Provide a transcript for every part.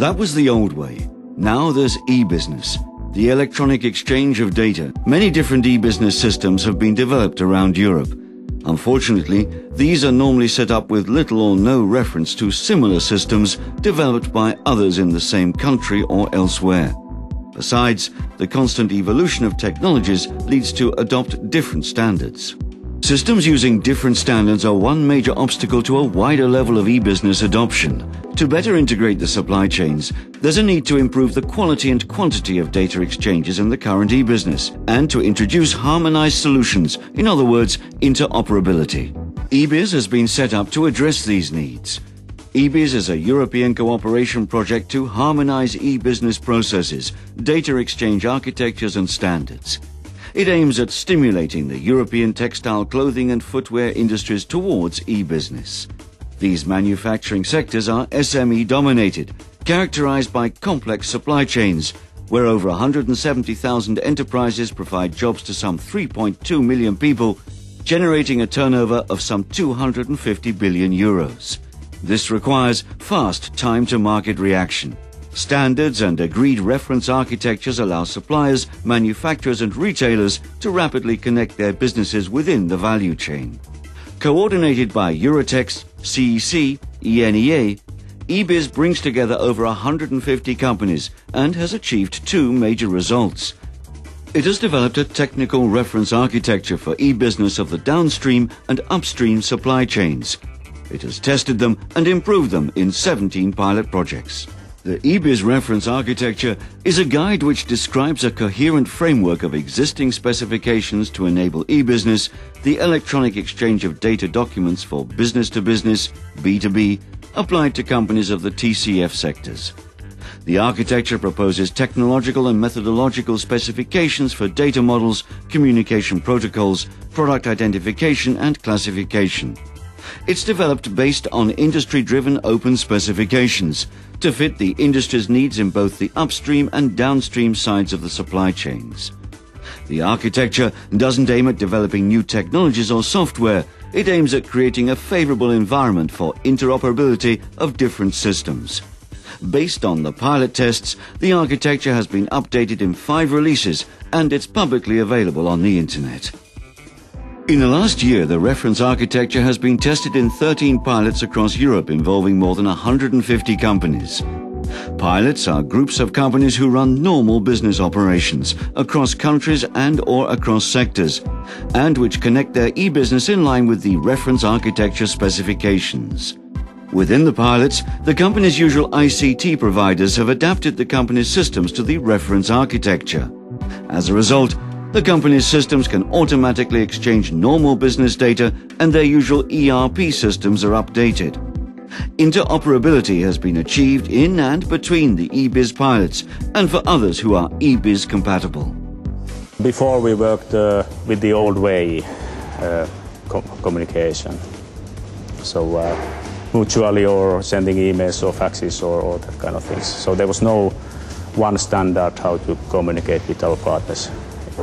That was the old way. Now there's e-business, the electronic exchange of data. Many different e-business systems have been developed around Europe. Unfortunately, these are normally set up with little or no reference to similar systems developed by others in the same country or elsewhere. Besides, the constant evolution of technologies leads to adopt different standards. Systems using different standards are one major obstacle to a wider level of e-business adoption. To better integrate the supply chains, there's a need to improve the quality and quantity of data exchanges in the current e-business and to introduce harmonized solutions, in other words, interoperability. eBIZ has been set up to address these needs. eBIZ is a European cooperation project to harmonize e-business processes, data exchange architectures and standards. It aims at stimulating the European textile, clothing and footwear industries towards e-business. These manufacturing sectors are SME-dominated, characterized by complex supply chains, where over 170,000 enterprises provide jobs to some 3.2 million people, generating a turnover of some 250 billion euros. This requires fast time-to-market reaction. Standards and agreed reference architectures allow suppliers, manufacturers and retailers to rapidly connect their businesses within the value chain. Coordinated by Eurotex, CEC, ENEA, eBIZ brings together over 150 companies and has achieved two major results. It has developed a technical reference architecture for e-business of the downstream and upstream supply chains. It has tested them and improved them in 17 pilot projects. The eBIZ reference architecture is a guide which describes a coherent framework of existing specifications to enable e-business, the electronic exchange of data documents for business-to-business, B2B, applied to companies of the TCF sectors. The architecture proposes technological and methodological specifications for data models, communication protocols, product identification and classification. It's developed based on industry-driven open specifications to fit the industry's needs in both the upstream and downstream sides of the supply chains. The architecture doesn't aim at developing new technologies or software. It aims at creating a favorable environment for interoperability of different systems. Based on the pilot tests, the architecture has been updated in 5 releases and it's publicly available on the internet. In the last year, the reference architecture has been tested in 13 pilots across Europe involving more than 150 companies. Pilots are groups of companies who run normal business operations across countries and/or across sectors, and which connect their e-business in line with the reference architecture specifications. Within the pilots, the company's usual ICT providers have adapted the company's systems to the reference architecture. As a result, the company's systems can automatically exchange normal business data and their usual ERP systems are updated. Interoperability has been achieved in and between the eBIZ pilots and for others who are eBIZ compatible. Before we worked with the old way communication, so mutually or sending emails or faxes or that kind of things. So there was no one standard how to communicate with our partners.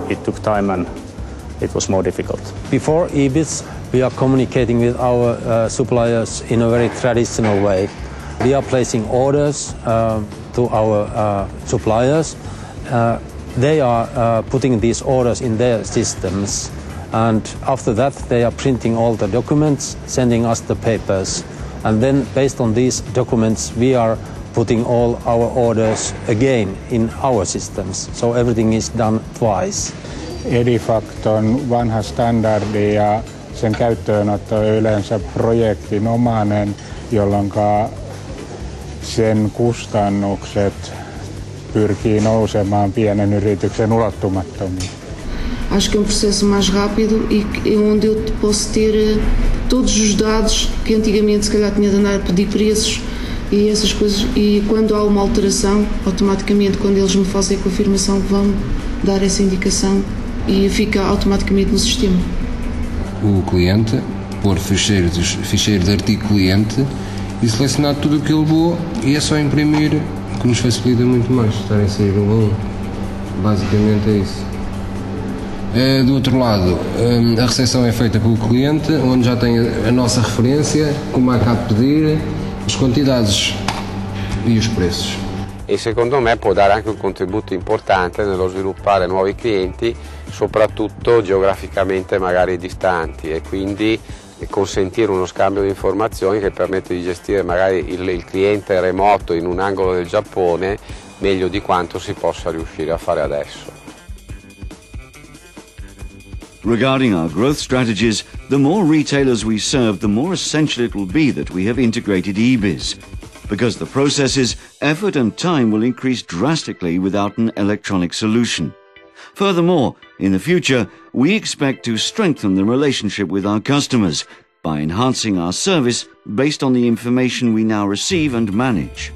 It took time and it was more difficult. Before eBIZ, we are communicating with our suppliers in a very traditional way. We are placing orders to our suppliers. They are putting these orders in their systems, and after that they are printing all the documents, sending us the papers, and then based on these documents we are putting all our orders again in our systems, so everything is done twice. Edifact on vanha standardi ja sen käyttöönotto on yleensä projektinomainen, jolloin sen kustannukset pyrkii nousemaan pienen yrityksen ulottumattomiin. Acho que é processo mais rápido e onde eu posso ter todos os dados que antigamente se calhar tinha de andar a pedir preços e essas coisas, e quando há uma alteração, automaticamente quando eles me fazem a confirmação vão dar essa indicação e fica automaticamente no sistema. O cliente pôr ficheiro de artigo cliente e selecionar tudo o que ele levou e é só imprimir, que nos facilita muito mais, estar a inserir um a um. Basicamente é isso. Do outro lado, a recepção é feita pelo cliente, onde já tem a nossa referência, como é cá de pedir, as quantidades e os preços. e secondo me può dare anche un contributo importante nello sviluppare nuovi clienti, soprattutto geograficamente magari distanti, e quindi consentire uno scambio di informazioni che permette di gestire magari il cliente remoto in un angolo del Giappone meglio di quanto si possa riuscire a fare adesso. Regarding our growth strategies, the more retailers we serve, the more essential it will be that we have integrated eBIZ, because the processes, effort and time will increase drastically without an electronic solution. Furthermore, in the future, we expect to strengthen the relationship with our customers by enhancing our service based on the information we now receive and manage.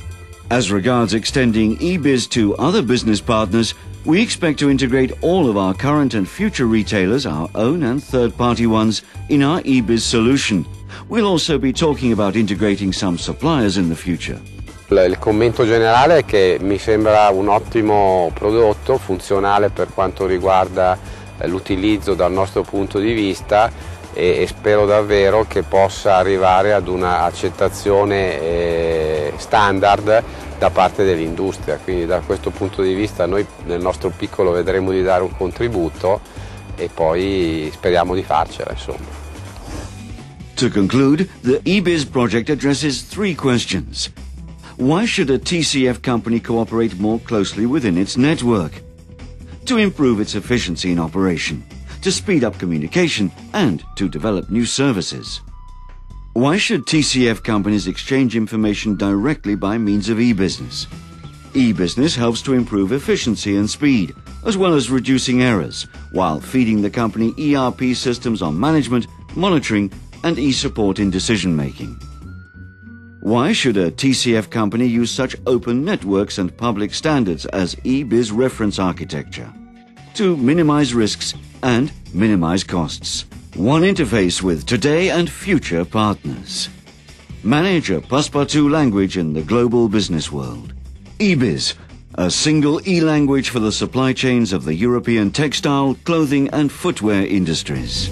As regards extending eBIZ to other business partners, we expect to integrate all of our current and future retailers, our own and third-party ones, in our eBIZ solution. We'll also be talking about integrating some suppliers in the future. Il commento generale è che mi sembra un ottimo prodotto, funzionale per quanto riguarda l'utilizzo dal nostro punto di vista, e spero davvero che possa arrivare ad una accettazione standard da parte dell'industria. Quindi da questo punto di vista noi nel nostro piccolo vedremo di dare un contributo e poi speriamo di farcela, insomma. To conclude, the eBIZ project addresses 3 questions. Why should a TCF company cooperate more closely within its network? To improve its efficiency in operation, to speed up communication, and to develop new services. Why should TCF companies exchange information directly by means of e-business? E-business helps to improve efficiency and speed, as well as reducing errors, while feeding the company ERP systems on management, monitoring, and e-support in decision-making. Why should a TCF company use such open networks and public standards as eBIZ reference architecture? To minimize risks and minimize costs. One interface with today and future partners. Manage a Passepartout language in the global business world. eBIZ, a single e-language for the supply chains of the European textile, clothing and footwear industries.